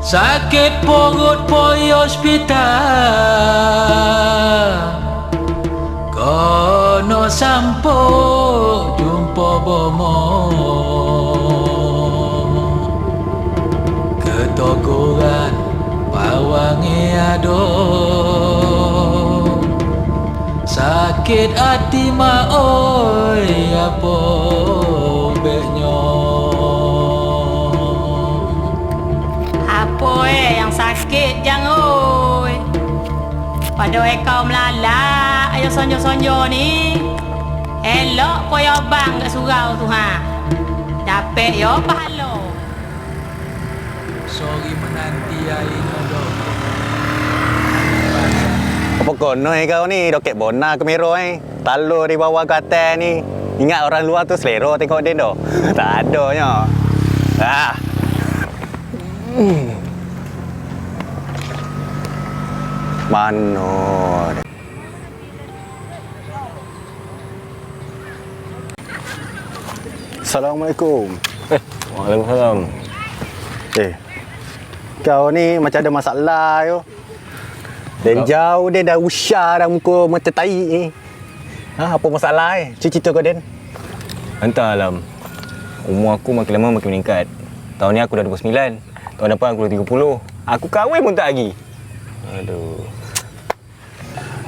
Sakit perut poi hospital, kono sampo jumpa bomo. Ketokoran pawange ado, sakit hati ma oi apa beknyo. Apa yang sakit jang oi? Pada kau melalak ayo sonjo-sonjo ni. Elok koyo bang kat surau tu ha. Dapat yo pahala. Sorry menanti ai nodo. Apa kono kau ni roket bona ke mero Talur di bawah ke atas ni. Ingat orang luar tu selera tengok dia dah. Tak adanya. Ah. Mano. Assalamualaikum. Waalaikumsalam. Kau ni macam ada masalah yo. Dan jauh dia dah usah dah muka macam tai ni. Apa masalah Cerita kau Den. Entah Alam. Umur aku makin lama makin meningkat. Tahun ni aku dah 29. Tahun depan aku dah 30. Aku kahwin pun tak lagi. Aduh.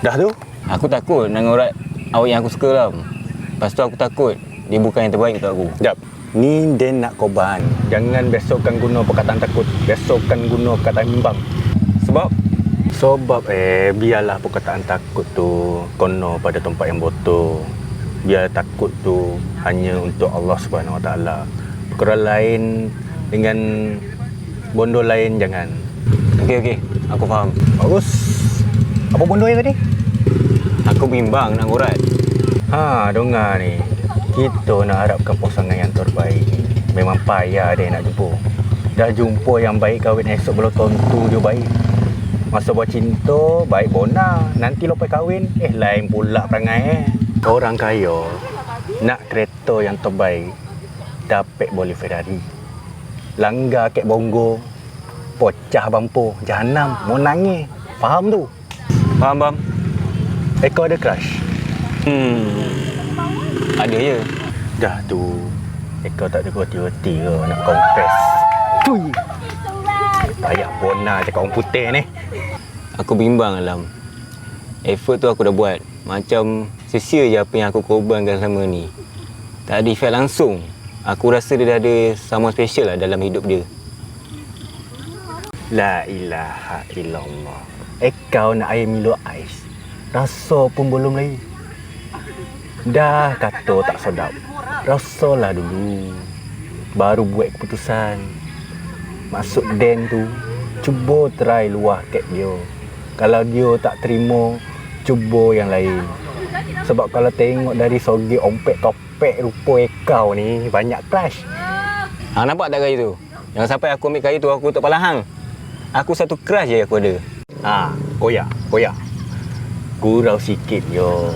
Dah tu? Aku takut dengan orang awak yang aku suka Alam. Lepas tu aku takut dia bukan yang terbaik untuk aku. Sekejap. Ni Den nak korban. Jangan besokkan guna perkataan takut. Besokkan guna perkataan bimbang. Sebab biarlah perkataan takut tu kono pada tempat yang betul. Biar takut tu hanya untuk Allah Subhanahu Wa Taala. Perkara lain dengan bondo lain jangan. Okey, aku faham. Bagus. Apa bondo yang tadi? Aku bimbang nak urat. Dengar ni. Kita nak harapkan pasangan yang terbaik. Memang payah dia nak jumpa. Dah jumpa yang baik kahwin esok belum tentu dia baik. Masa buat cinta, baik bona. Nanti lepas kahwin, lain pula perangai Orang kaya nak kereta yang terbaik, dapat boleh Ferrari. Langgar kek bongo, pecah bampu, jahanam, mau nangis. Faham tu? Faham, Bam? Kau ada crush? Ada je. Dah tu, kau tak ada hati-hati ke nak confess? Cui! Payah bona cakap orang putih ni. Aku bimbang Alam. Effort tu aku dah buat. Macam sia-sia je apa yang aku korbankan selama ni. Tak ada efek langsung. Aku rasa dia dah ada sama special lah dalam hidup dia. La ilaha illallah. Kau nak air Milo ais. Rasa pun belum lagi. Dah kata tak sedap. Rasalah dulu. Baru buat keputusan. Masuk Den tu, cuba try luah kek dia. Kalau dia tak terima, cuba yang lain. Sebab kalau tengok dari segi ompek topek rupa kau ni, banyak crush. Nampak tak kayu tu? Jangan sampai aku ambil kayu tu aku tak palah hang. Aku satu crush je aku ada. Koyak. Gurau sikit yo.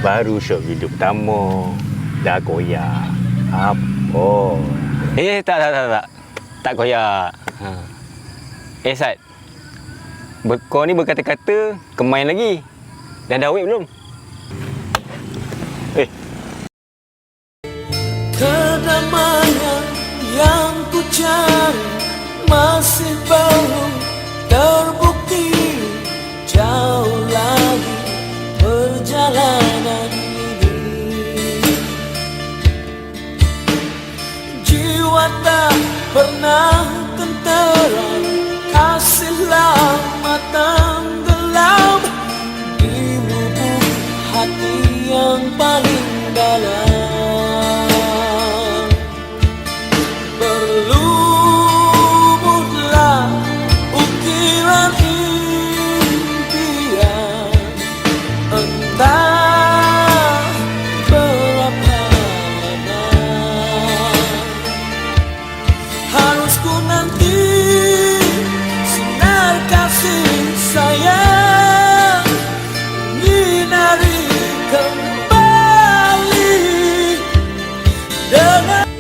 Baru syok hidup pertama. Dah koyak. Apa? Tak. Tak koyak. Sat. Kau ni berkata-kata kemain lagi. Dah dah awet belum? Kedamaian yang ku cari masih belum terbukti. Jauh lagi perjalanan ini. Jiwa tak pernah tentera